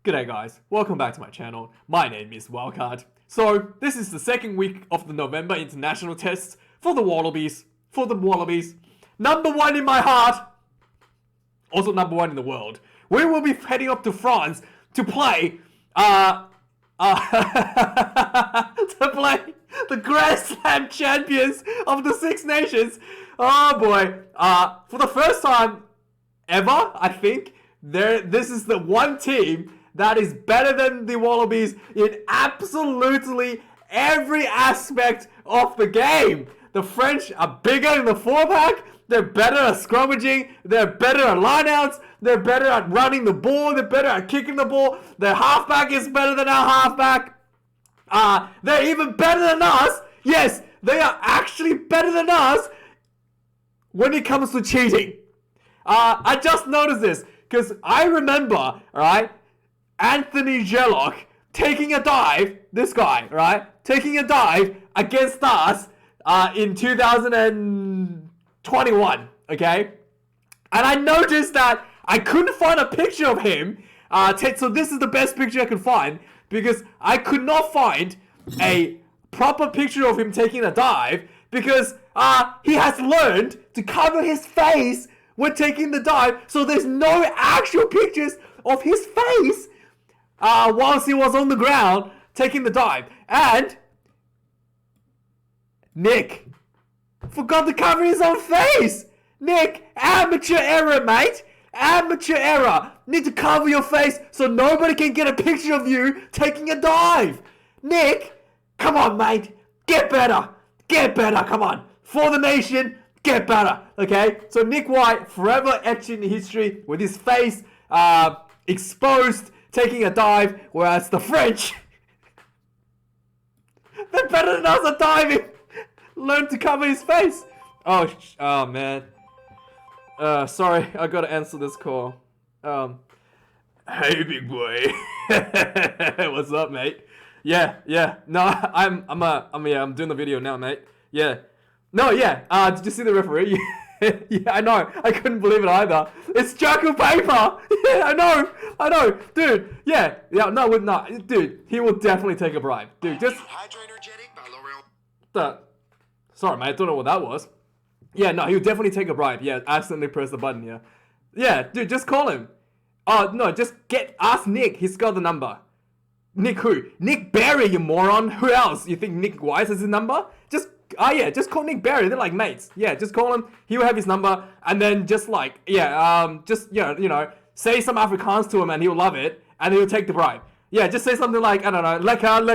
G'day guys, welcome back to my channel. My name is Wildkard. So, this is the second week of the November international tests for the Wallabies. Number one in my heart. Also number one in the world. We will be heading up to France to play, to play the Grand Slam champions of the Six Nations. Oh boy. For the first time ever, I think, this is the one team that is better than the Wallabies in absolutely every aspect of the game. The French are bigger in the four-pack, they're better at scrummaging, they're better at lineouts, they're better at running the ball, they're better at kicking the ball, their halfback is better than our halfback. They're even better than us. Yes, they are actually better than us when it comes to cheating. I just noticed this because I remember, right, Anthony Jellock taking a dive, this guy, right, taking a dive against us in 2021, okay? And I noticed that I couldn't find a picture of him, so this is the best picture I could find, because I could not find a proper picture of him taking a dive, because he has learned to cover his face when taking the dive, so there's no actual pictures of his face whilst he was on the ground taking the dive. And Nick forgot to cover his own face. Nick, amateur error, mate. Amateur error. Need to cover your face so nobody can get a picture of you taking a dive. Nick, come on, mate. Get better. Get better. Come on. For the nation, get better. Okay? So Nick White, forever etched in history with his face exposed, taking a dive, whereas the French, they're better than us at diving. Learn to cover his face. Oh man. Sorry, I gotta answer this call. Hey, big boy. What's up, mate? Yeah. No, I'm doing the video now, mate. Yeah. No, yeah. Did you see the referee? Yeah, I know. I couldn't believe it either. It's Jacko Paper. Yeah, I know, dude. Yeah. No, dude. He will definitely take a bribe, dude. Just. Sorry, mate. I don't know what that was. Yeah, no, he'll definitely take a bribe. Yeah, accidentally press the button. Yeah. Yeah, dude. Just call him. Oh no, just ask Nick. He's got the number. Nick who? Nick Berry, you moron. Who else? You think Nick Wise has his number? Just call Nick Berry. They're like mates. Yeah, just call him. He will have his number, and then just say some Afrikaans to him, and he'll love it, and he'll take the bribe. Yeah, just say something like, I don't know, lekker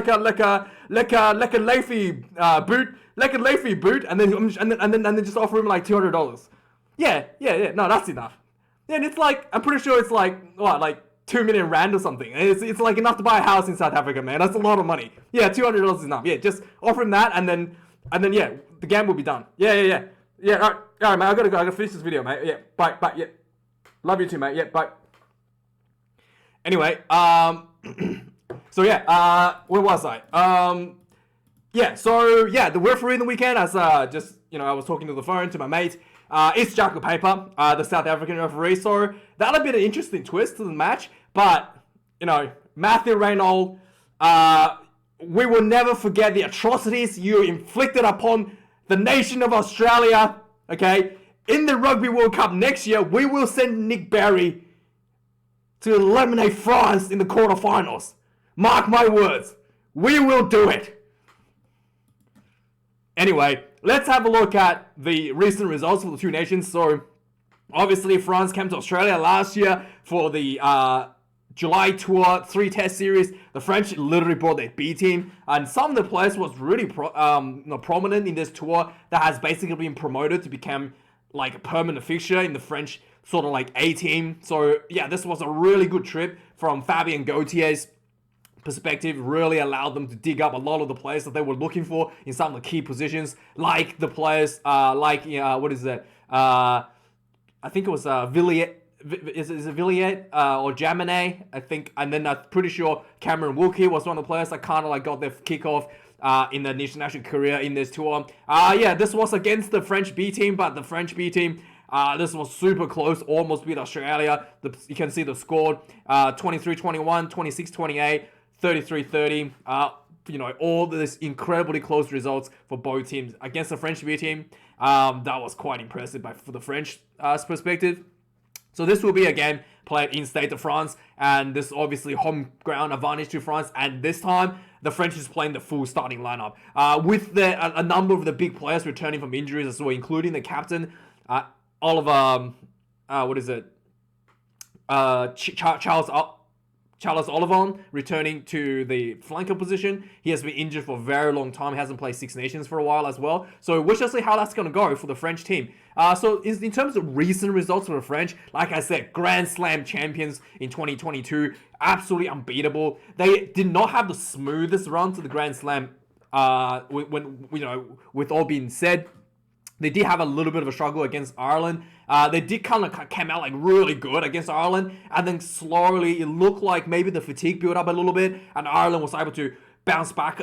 leafy boot, and then just offer him like $200. Yeah. No, that's enough. Yeah, and it's like, I'm pretty sure it's like what, like 2 million rand or something. It's like enough to buy a house in South Africa, man. That's a lot of money. Yeah, $200 is enough. Yeah, just offer him that, and then yeah, the game will be done. Yeah. All right, mate. I gotta finish this video, mate. Yeah, bye. Yeah, love you too, mate. Yeah, bye. Anyway, so yeah, where was I? The referee in the weekend, as I was talking to the phone to my mate. It's Jacko Paper, the South African referee. So that'll be an interesting twist to the match. But Matthew Reynold, we will never forget the atrocities you inflicted upon the nation of Australia. Okay, in the Rugby World Cup next year, we will send Nick Berry to eliminate France in the quarterfinals. Mark my words, we will do it. Anyway, let's have a look at the recent results for the two nations. So, obviously, France came to Australia last year for the July tour 3-test series. The French literally brought their B team, and some of the players was really prominent in this tour that has basically been promoted to become like a permanent fixture in the French sort of like A team. So yeah, this was a really good trip from Fabien Gautier's perspective. Really allowed them to dig up a lot of the players that they were looking for in some of the key positions, like the players I think it was Villiers. Is it Villiers or Jaminet, I think, and then I'm pretty sure Cameron Wilkie was one of the players that kind of like got their kickoff in their international career in this tour. This was against the French B team, but the French B team This was super close, almost beat Australia. You can see the score, 23-21, 26-28, 33-30. All these incredibly close results for both teams. Against the French B team, that was quite impressive for the French perspective. So this will be a game played in Stade de France, and this obviously home ground advantage to France. And this time, the French is playing the full starting lineup with a number of the big players returning from injuries as well, including the captain, Oliver. Charles Olivon returning to the flanker position. He has been injured for a very long time. He hasn't played Six Nations for a while as well. So we shall see how that's going to go for the French team. So in terms of recent results for the French, like I said, Grand Slam champions in 2022, absolutely unbeatable. They did not have the smoothest run to the Grand Slam. With all being said, they did have a little bit of a struggle against Ireland. They did kind of came out like really good against Ireland, and then slowly it looked like maybe the fatigue built up a little bit, and Ireland was able to bounce back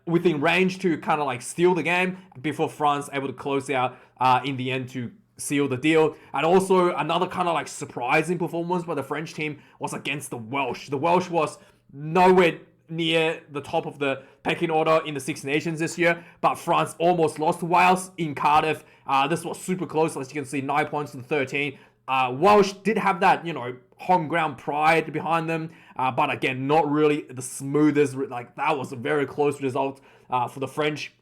within range to kind of like steal the game before France able to close out in the end to seal the deal. And also another kind of like surprising performance by the French team was against the Welsh. The Welsh was nowhere near the top of the pecking order in the Six Nations this year, but France almost lost to Wales in Cardiff. This was super close, as you can see, 9 points to 13. Welsh did have that, home ground pride behind them, but again, not really the smoothest. Like, that was a very close result for the French.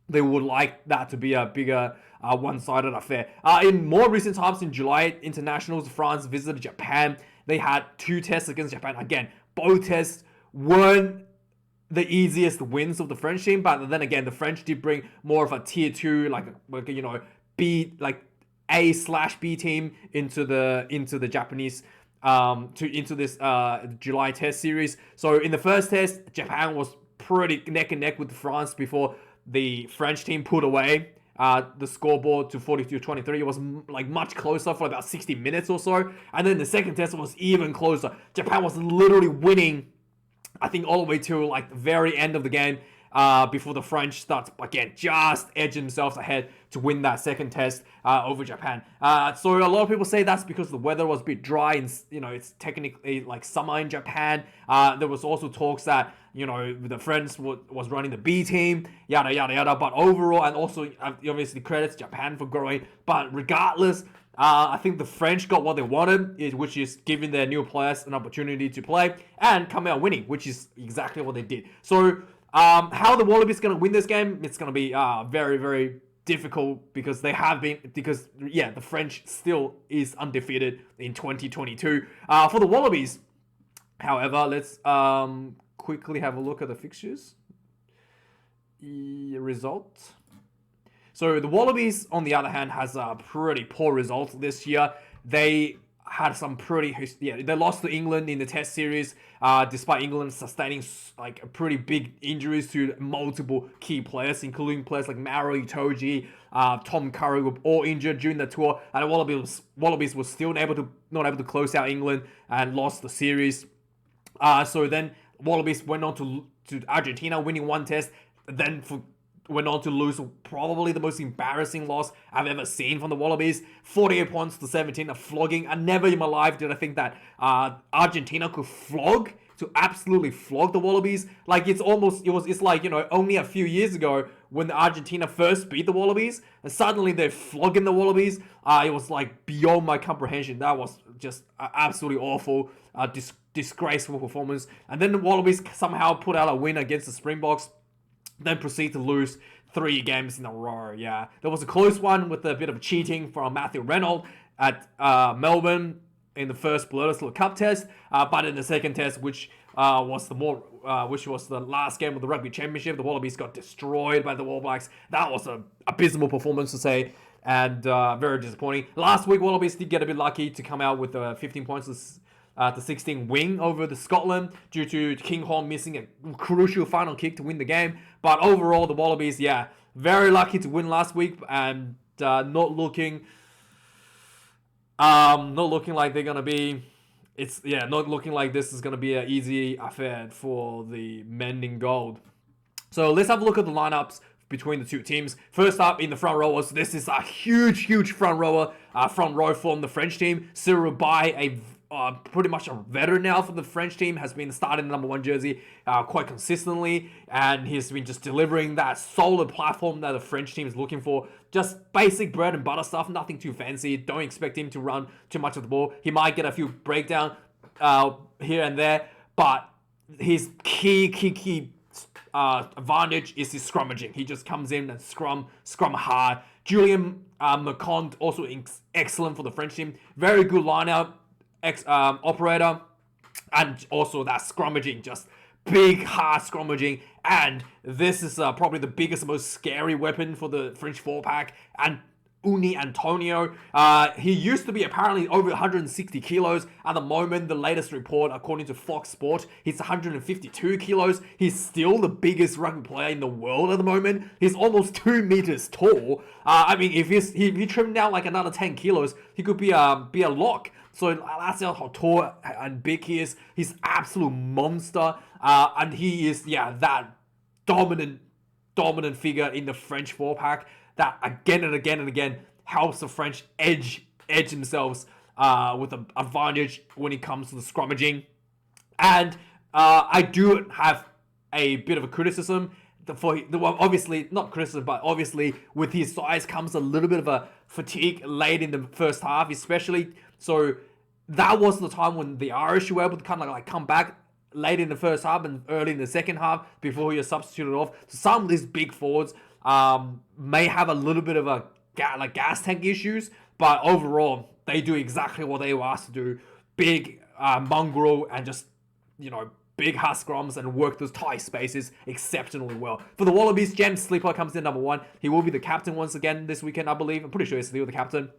They would like that to be a bigger one-sided affair. In more recent times, in July internationals, France visited Japan. They had 2 tests against Japan. Again, both tests weren't the easiest wins of the French team, but then again, the French did bring more of a tier 2, B, like A/B team into the Japanese into this July test series. So in the first test, Japan was pretty neck and neck with France before the French team put away the scoreboard to 42-23. It was much closer for about 60 minutes or so, and then the second test was even closer. Japan was literally winning, I think, all the way to the very end of the game before the French starts again just edging themselves ahead to win that second test over Japan. So a lot of people say that's because the weather was a bit dry and it's technically like summer in Japan. There was also talks that the French was running the B team, yada yada yada. But overall, and also obviously credits Japan for growing. But regardless, I think the French got what they wanted, which is giving their new players an opportunity to play and come out winning, which is exactly what they did. So how the Wallabies going to win this game? It's going to be very, very difficult because the French still is undefeated in 2022. For the Wallabies, however, let's quickly have a look at the fixtures. Result. So the Wallabies, on the other hand, has a pretty poor result this year. They had some they lost to England in the Test series, despite England sustaining pretty big injuries to multiple key players, including players like Maro Itoje, Tom Curry, were all injured during the tour, and the Wallabies was still not able to close out England and lost the series. So then Wallabies went on to Argentina, winning 1 test, then went on to lose probably the most embarrassing loss I've ever seen from the Wallabies. 48 points to 17, a flogging. And never in my life did I think that Argentina could absolutely flog the Wallabies. It's like, only a few years ago when Argentina first beat the Wallabies, and suddenly they're flogging the Wallabies. It was beyond my comprehension. That was just absolutely awful, disgraceful performance. And then the Wallabies somehow put out a win against the Springboks, then proceed to lose 3 games in a row. Yeah, there was a close one with a bit of cheating from Matthew Reynolds at Melbourne in the first Bledisloe Cup test, but in the second test, which was the last game of the Rugby Championship, the Wallabies got destroyed by the All Blacks. That was an abysmal performance to say, and very disappointing. Last week, Wallabies did get a bit lucky to come out with 15 points to 16 win over the Scotland due to King Horn missing a crucial final kick to win the game. But overall, the Wallabies, very lucky to win last week, and not looking like they're gonna be. Not looking like this is gonna be an easy affair for the men in gold. So let's have a look at the lineups between the two teams. First up in the front rowers, this is a huge front row from the French team. Cyril Bay, pretty much a veteran now for the French team, has been starting the number 1 jersey quite consistently, and he's been just delivering that solid platform that the French team is looking for. Just basic bread and butter stuff, nothing too fancy. Don't expect him to run too much of the ball. He might get a few breakdown here and there, but his key advantage is his scrummaging. He just comes in and scrum hard. Julian McCond, also excellent for the French team. Very good line-out operator, and also that scrummaging, just big hard scrummaging. And this is probably the biggest, most scary weapon for the French 4-pack. And Uni Antonio, he used to be apparently over 160 kilos. At the moment, the latest report, according to Fox Sport, he's 152 kilos. He's still the biggest rugby player in the world at the moment. He's almost 2 meters tall. I mean, if he trimmed down like another 10 kilos, he could be a lock. So that's how tall and big he is. He's absolute monster. And he is, that dominant figure in the French 4-pack that again and again helps the French edge themselves with an advantage when it comes to the scrummaging. And I do have a bit of a criticism for obviously not criticism, but obviously with his size comes a little bit of a fatigue late in the first half, especially. So that was the time when the Irish were able to kind of like come back late in the first half and early in the second half before he was substituted off. So some of these big forwards may have a little bit of a gas tank issues, but overall they do exactly what they were asked to do. Big mongrel and just, big hard scrums and work those tight spaces exceptionally well. For the Wallabies, James Slipper comes in number 1. He will be the captain once again this weekend, I believe. I'm pretty sure he's still the captain.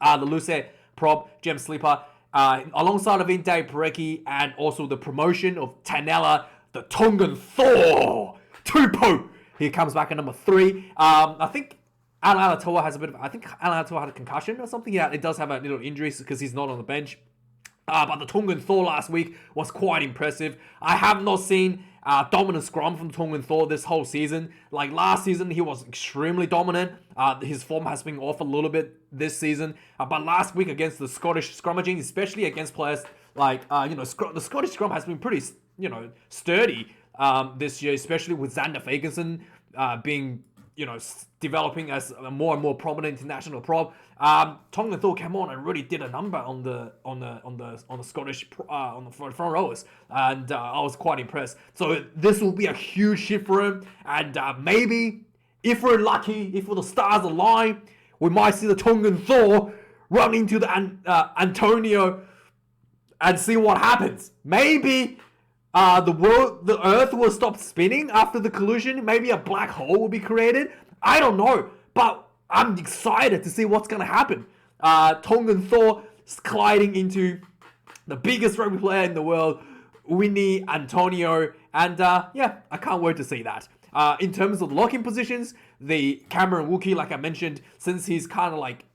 The loose prop, James Slipper, alongside of Inde Parecki, and also the promotion of Tanela, the Tongan Thor, Tupou. He comes back at number 3. I think Alan Alatoa had a concussion or something. Yeah, it does have a little injury because he's not on the bench. But the Tongan Thor last week was quite impressive. I have not seen dominant scrum from Tongan Thor this whole season. Like last season, he was extremely dominant. His form has been off a little bit this season. But last week against the Scottish scrummaging, especially against players like, the Scottish scrum has been pretty, sturdy this year, especially with Xander Fagenson being, developing as a more and more prominent international prop. Tongan Thor came on and really did a number on the Scottish on the front rowers, and I was quite impressed. So this will be a huge shift for him, and maybe if we're lucky, if the stars align, we might see the Tongan Thor run into the Antonio and see what happens. Maybe the Earth will stop spinning after the collision. Maybe a black hole will be created. I don't know, but I'm excited to see what's going to happen. Tongan Thor colliding into the biggest rugby player in the world, Winnie Antonio, and I can't wait to see that. In terms of locking positions, the Cameron Wookie, like I mentioned, since he's kind of like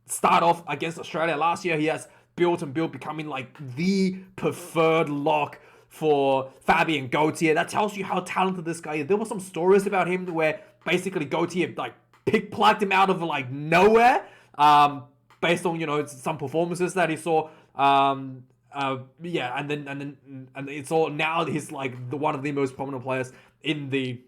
start off against Australia last year, he has built, becoming like the preferred lock for Fabian Gauthier. That tells you how talented this guy is. There were some stories about him where basically Gauthier like plucked him out of like nowhere, based on some performances that he saw. And it's all now he's like one of the most prominent players in the.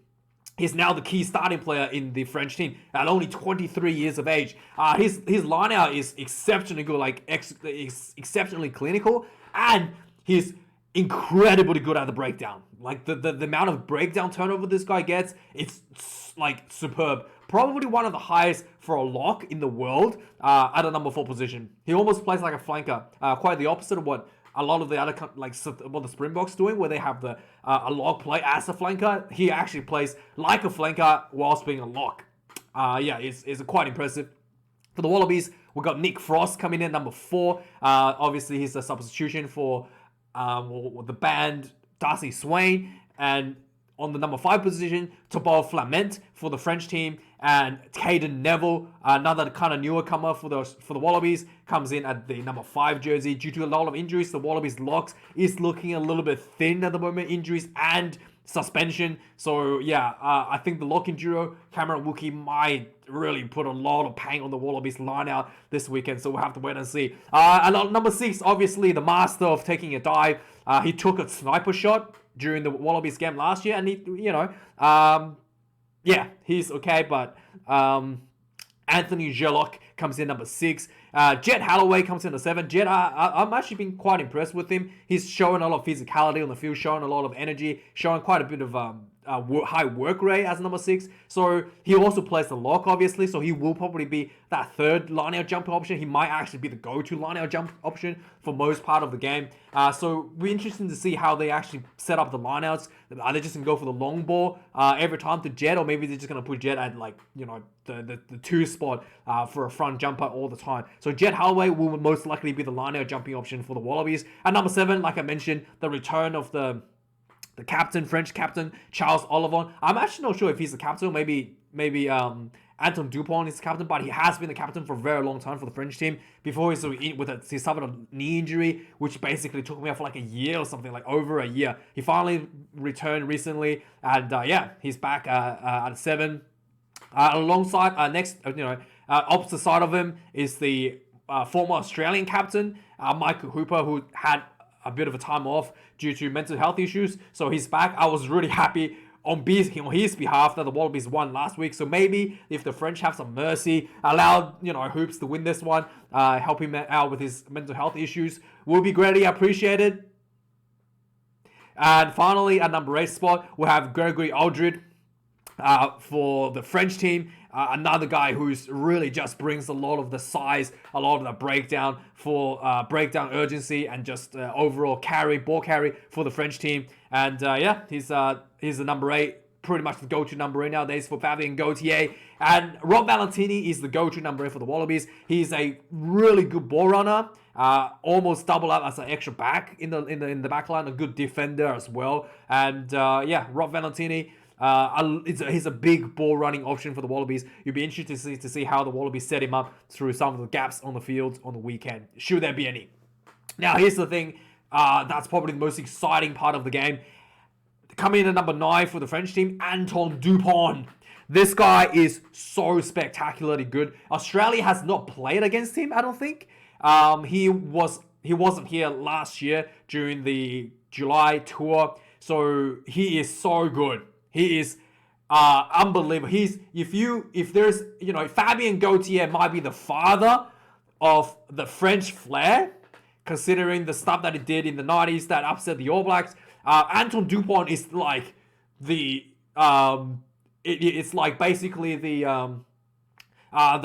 He's now the key starting player in the French team at only 23 years of age. His line out is exceptionally good, like exceptionally clinical, and he's incredibly good at the breakdown. Like the amount of breakdown turnover this guy gets, it's like superb. Probably one of the highest for a lock in the world at a number 4 position. He almost plays like a flanker, quite the opposite of what a lot of the other what the Springboks doing, where they have the a lock play as a flanker. He actually plays like a flanker whilst being a lock. It's quite impressive. For the Wallabies, we got Nick Frost coming in number 4. Obviously, he's a substitution for the band Darcy Swain, and on the number 5 position, Thibaut Flament for the French team, and Caden Neville, another kind of newer comer for the Wallabies, comes in at the number 5 jersey. Due to a lot of injuries, the Wallabies locks is looking a little bit thin at the moment. Injuries and suspension. So yeah, I think the locking duo, Cameron Wookie, might really put a lot of pain on the Wallabies line out this weekend. So we'll have to wait and see. And number 6, obviously the master of taking a dive. He took a sniper shot during the Wallabies game last year, and he, yeah, he's okay, but Anthony Gerlock comes in number 6. Jet Halloway comes in the 7. Jet, I'm actually been quite impressed with him. He's showing a lot of physicality on the field, showing a lot of energy, showing quite a bit of high work rate as number 6. So he also plays the lock, obviously, so he will probably be that third line-out jump option. He might actually be the go-to line-out jump option for most part of the game. So we're interested to see how they actually set up the line-outs. Are they just going to go for the long ball every time to Jet, or maybe they're just going to put Jet at, the 2 spot for a front jumper all the time. So Jet Halloway will most likely be the line-out jumping option for the Wallabies. At number 7, like I mentioned, the return of the captain, French captain, Charles Ollivon. I'm actually not sure if he's the captain. Maybe Anton Dupont is the captain, but he has been the captain for a very long time for the French team. Before he suffered a knee injury, which basically took him out for like a year or something, like over a year. He finally returned recently, and he's back at 7. Alongside, opposite side of him is the former Australian captain, Michael Hooper, who had a bit of a time off due to mental health issues. So he's back. I was really happy on his behalf that the Wallabies won last week. So maybe if the French have some mercy, allow Hoops to win this one, help him out with his mental health issues, will be greatly appreciated. And finally, at number 8 spot, we'll have Gregory Aldred for the French team. Another guy who's really just brings a lot of the size, a lot of the breakdown breakdown urgency, and just overall ball carry for the French team. And he's the number 8, pretty much the go-to number 8 nowadays for Fabien Gauthier. And Rob Valentini is the go-to number 8 for the Wallabies. He's a really good ball runner, almost double up as an extra back in the back line, a good defender as well. And Rob Valentini. He's a big ball running option for the Wallabies. You'll be interested to see how the Wallabies set him up through some of the gaps on the field on the weekend, should there be any. Now, here's the thing. That's probably the most exciting part of the game. Coming in at number 9 for the French team, Anton Dupont. This guy is so spectacularly good. Australia has not played against him, I don't think. He wasn't here last year during the July tour, so he is so good. He is unbelievable. If there's Fabien Gauthier might be the father of the French flair, considering the stuff that he did in the 90s that upset the All Blacks. Anton Dupont is like it's like basically the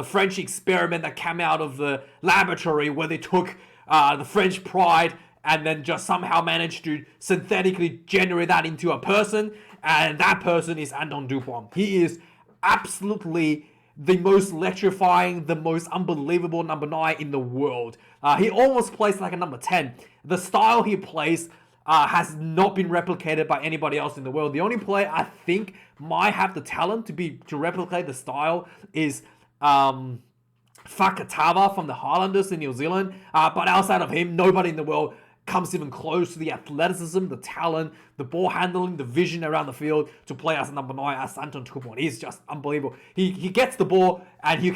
French experiment that came out of the laboratory where they took the French pride and then just somehow managed to synthetically generate that into a person. And that person is Anton Dupont. He is absolutely the most electrifying, the most unbelievable number 9 in the world. He almost plays like a number 10. The style he plays has not been replicated by anybody else in the world. The only player I think might have the talent to replicate the style is Fakatava from the Highlanders in New Zealand. But outside of him, nobody in the world comes even close to the athleticism, the talent, the ball handling, the vision around the field to play as a number 9, as Anton Dupont. He's just unbelievable. He gets the ball and you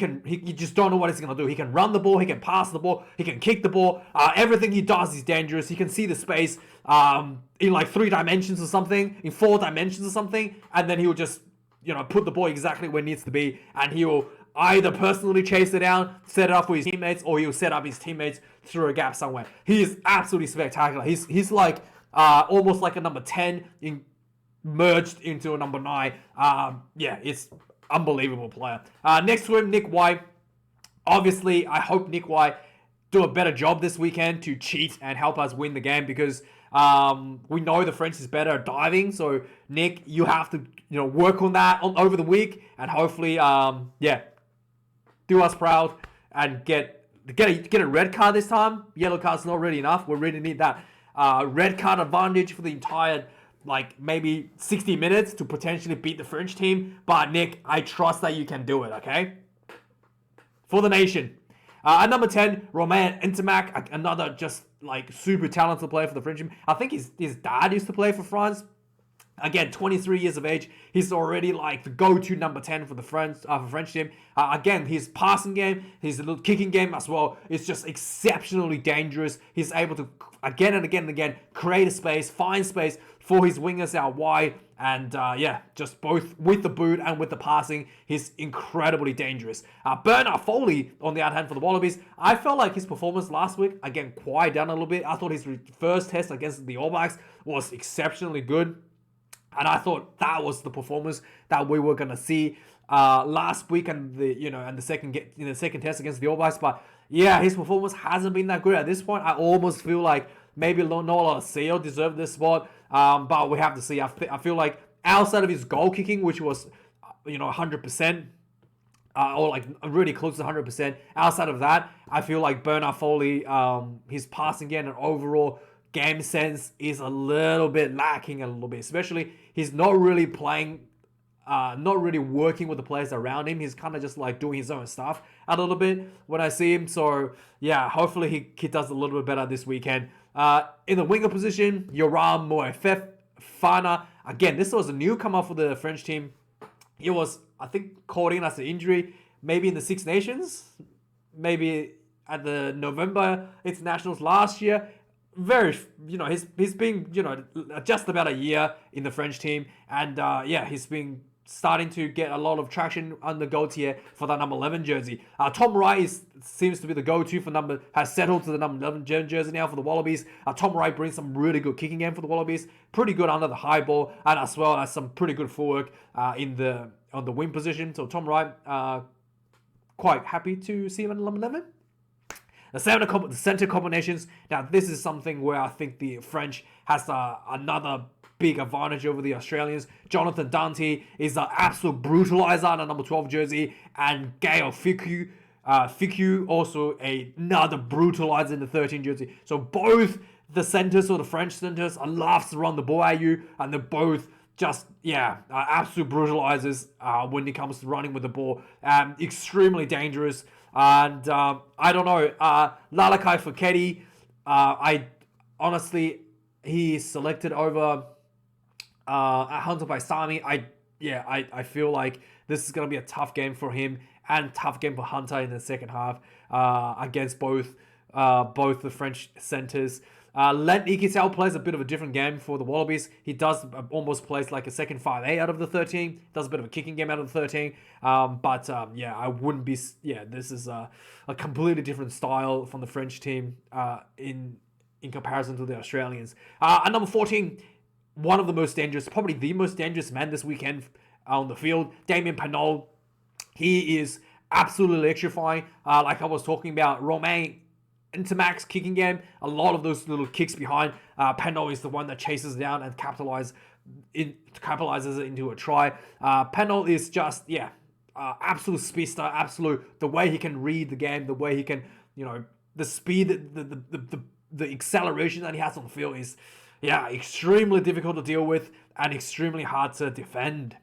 just don't know what he's going to do. He can run the ball, he can pass the ball, he can kick the ball. Everything he does is dangerous. He can see the space in like 3 dimensions or something, in 4 dimensions or something, and then he will just put the ball exactly where it needs to be, and he will either personally chase it down, set it up for his teammates, or he'll set up his teammates through a gap somewhere. He is absolutely spectacular. He's like almost like a number 10 merged into a number 9. It's unbelievable player. Next to him, Nick White. Obviously, I hope Nick White do a better job this weekend to cheat and help us win the game, because we know the French is better at diving. So Nick, you have to work on that over the week, and hopefully do us proud and get a red card this time. Yellow card's not really enough. We really need that red card advantage for the entire maybe 60 minutes to potentially beat the French team. But Nick, I trust that you can do it, okay? For the nation. At number 10, Romain Ntamack, another just super talented player for the French team. I think his dad used to play for France. Again, 23 years of age. He's already like the go-to number 10 for the French team. Again, his passing game, his little kicking game as well is just exceptionally dangerous. He's able to again and again and again create a space, find space for his wingers out wide. And yeah, just both with the boot and with the passing, he's incredibly dangerous. Bernard Foley, on the other hand, for the Wallabies, I felt like his performance last week, again, quiet down a little bit. I thought his first test against the All Blacks was exceptionally good. And I thought that was the performance that we were gonna see last week and the second test against the All Blacks. But yeah, his performance hasn't been that good at this point. I almost feel like maybe Nola Seo deserved this spot, but we have to see. I feel like outside of his goal kicking, which was 100%. Or like really close to 100%. Outside of that, I feel like Bernard Foley, his passing game and overall game sense is a little bit lacking a little bit. Especially, he's not really playing, not really working with the players around him. He's kind of just like doing his own stuff a little bit when I see him. So yeah, hopefully he does a little bit better this weekend. In the winger position, Yoram Moefana. Again, this was a newcomer for the French team. He was, I think, called in as an injury, maybe in the Six Nations, maybe at the November Internationals last year. He's been, just about a year in the French team. And yeah, he's been starting to get a lot of traction on the goal tier for that number 11 jersey. Tom Wright seems to be the go-to has settled to the number 11 jersey now for the Wallabies. Tom Wright brings some really good kicking game for the Wallabies. Pretty good under the high ball, and as well as some pretty good footwork on the wing position. So Tom Wright, quite happy to see him at number 11. The center combinations. Now, this is something where I think the French has another big advantage over the Australians. Jonathan Dante is an absolute brutalizer in a number 12 jersey, and Gael Fickou also another brutalizer in the 13 jersey. So both the centers, or the French centers, are loves to run the ball at you, and they're both just, absolute brutalizers when it comes to running with the ball. Extremely dangerous. And I don't know, Lalakai Foketi, I honestly, he is selected over Hunter Paisami. I feel like this is going to be a tough game for him and tough game for Hunter in the second half against both the French centers. Len Ikitau plays a bit of a different game for the Wallabies. He does almost plays like a second 5A out of the 13. Does a bit of a kicking game out of the 13. I wouldn't be... Yeah, this is a completely different style from the French team in comparison to the Australians. At number 14, one of the most dangerous, probably the most dangerous man this weekend on the field, Damien Penault. He is absolutely electrifying. Like I was talking about, Romain Ntamack's kicking game, a lot of those little kicks behind. Penault is the one that chases down and capitalizes it into a try. Penault is just, absolute speedster, absolute, the way he can read the game, the way he can, the speed, the acceleration that he has on the field is, extremely difficult to deal with and extremely hard to defend.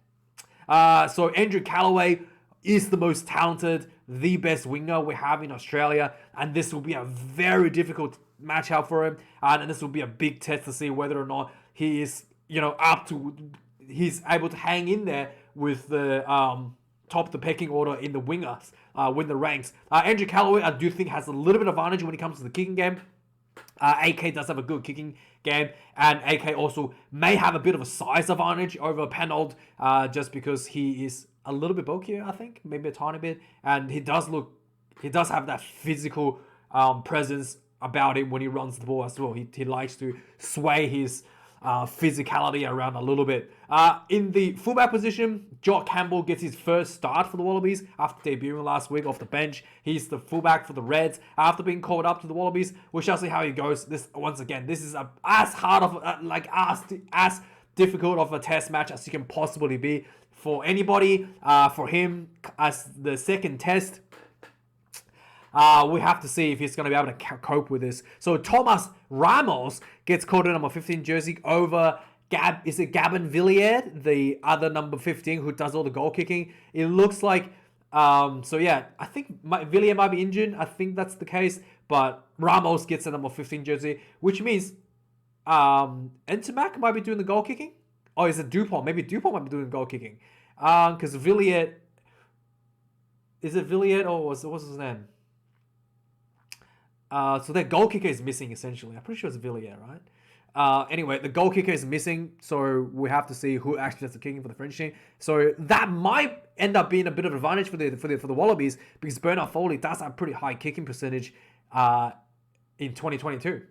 So Andrew Callaway is the most talented, the best winger we have in Australia, and this will be a very difficult matchup for him, and this will be a big test to see whether or not he is, he's able to hang in there with the top of the pecking order in the wingers, win the ranks. Andrew Callaway, I do think, has a little bit of advantage when it comes to the kicking game. AK does have a good kicking game, and AK also may have a bit of a size advantage over Penault, just because he is a little bit bulkier, I think, maybe a tiny bit, and he does have that physical presence about him when he runs the ball as well. He likes to sway his physicality around a little bit. In the fullback position, Jock Campbell gets his first start for the Wallabies after debuting last week off the bench. He's the fullback for the Reds after being called up to the Wallabies. We shall see how he goes. This is as hard of as difficult of a test match as you can possibly be for anybody. For him as the second test, we have to see if he's going to be able to cope with this. So Thomas Ramos gets called in number 15 jersey over Gabin Villiers, the other number 15 who does all the goal kicking. It looks like, I think Villiers might be injured. I think that's the case. But Ramos gets a number 15 jersey, which means Ntamack might be doing the goal kicking. Oh, is it Dupont? Maybe Dupont might be doing goal kicking. Because Villiers... Is it Villiers or what's his name? So their goal kicker is missing, essentially. I'm pretty sure it's Villiers, right? Anyway, the goal kicker is missing, so we have to see who actually does the kicking for the French team. So that might end up being a bit of an advantage for the Wallabies, because Bernard Foley does have pretty high kicking percentage in 2022.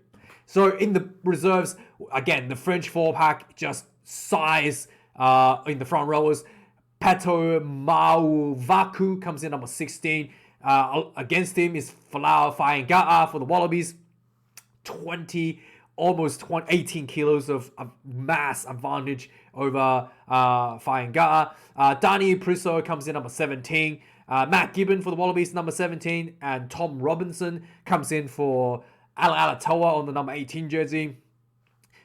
So in the reserves, again, the French 4-pack, just size in the front rowers. Pato Mauvaku comes in number 16. Against him is Falau Faingata for the Wallabies. 18 kilos of mass advantage over Faingata. Dani Priso comes in number 17. Matt Gibbon for the Wallabies, number 17. And Tom Robinson comes in for Alatoa on the number 18 jersey.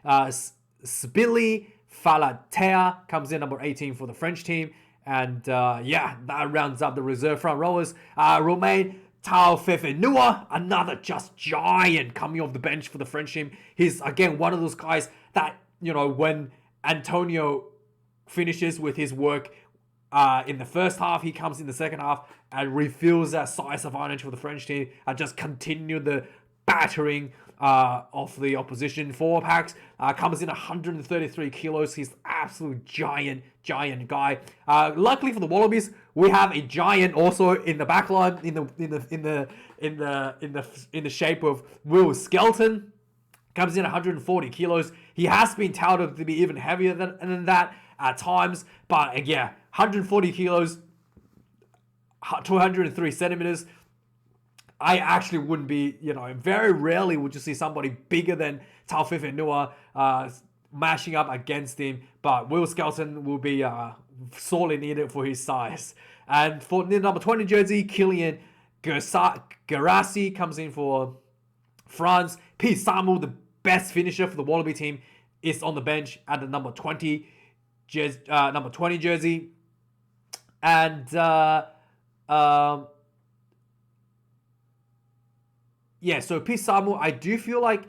Sbili Falatea comes in number 18 for the French team. And that rounds up the reserve front rowers. Romain Taofefenua, another just giant coming off the bench for the French team. He's, again, one of those guys that, when Antonio finishes with his work in the first half, he comes in the second half and refills that size advantage for the French team and just continue the battering of the opposition 4-packs. Comes in 133 kilos. He's absolute giant guy. Luckily for the Wallabies, we have a giant also in the back line in the shape of Will Skelton. Comes in 140 kilos. He has been touted to be even heavier than that at times, but 140 kilos, 203 centimeters. I actually wouldn't be, very rarely would you see somebody bigger than Taofefenua mashing up against him. But Will Skelton will be sorely needed for his size. And for the number 20 jersey, Kylian Gerassi comes in for France. Pete Samuel, the best finisher for the Wallaby team, is on the bench at the number 20 jersey. And so Pete Samuel, I do feel like,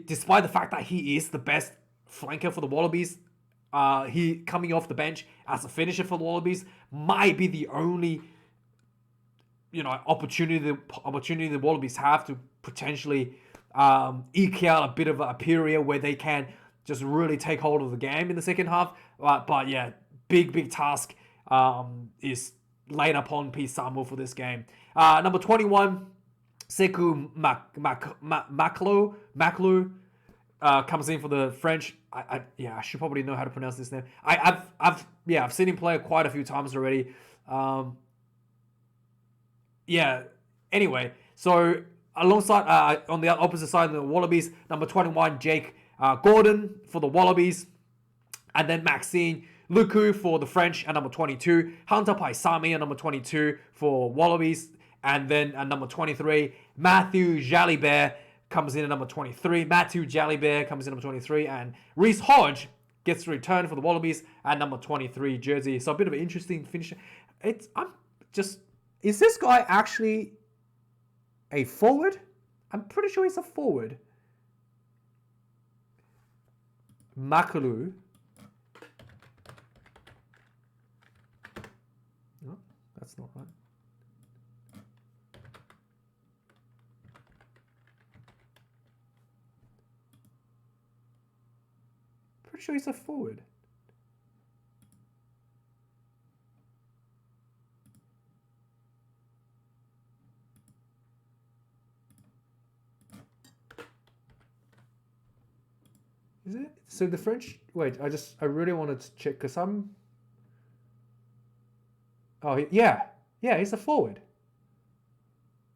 despite the fact that he is the best flanker for the Wallabies, he coming off the bench as a finisher for the Wallabies might be the only, opportunity the Wallabies have to potentially eke out a bit of a period where they can just really take hold of the game in the second half. But big task is laid upon Pete Samuel for this game. Number 21. Sekou Maclou comes in for the French. I should probably know how to pronounce this name. I've seen him play quite a few times already. Anyway, so alongside on the opposite side of the Wallabies, number 21 Jake Gordon for the Wallabies, and then Maxine Luku for the French at number 22, Hunter Paisami at number 22 for Wallabies. And then at number 23, Matthew Jalibert comes in at number 23. And Reece Hodge gets the return for the Wallabies at number 23 jersey. So a bit of an interesting finish. Is this guy actually a forward? I'm pretty sure he's a forward. Makalu. No, that's not right. Pretty sure he's a forward. Is it? So the French... Wait, I really wanted to check because I'm... Oh, yeah, he's a forward.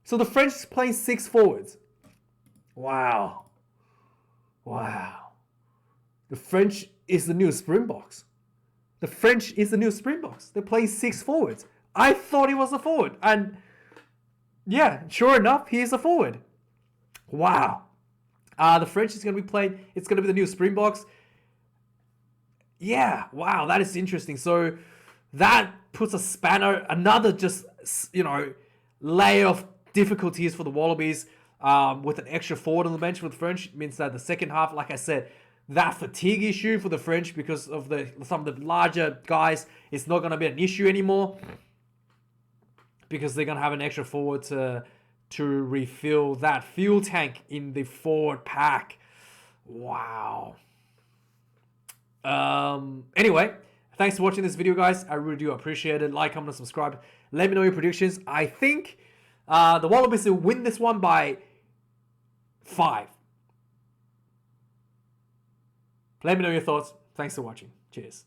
So the French is playing 6 forwards. Wow. The French is the new Springboks. They're playing 6 forwards. I thought he was a forward. And sure enough, he is a forward. Wow. The French is going to be playing. It's going to be the new Springboks. Yeah. Wow. That is interesting. So that puts a spanner, another just, layer of difficulties for the Wallabies with an extra forward on the bench for the French. It means that the second half, like I said, that fatigue issue for the French because of some of the larger guys. It's not going to be an issue anymore because they're going to have an extra forward to refill that fuel tank in the forward pack. Wow. Anyway, thanks for watching this video, guys. I really do appreciate it. Like, comment, and subscribe. Let me know your predictions. I think the Wallabies will win this one by 5. Let me know your thoughts. Thanks for watching. Cheers.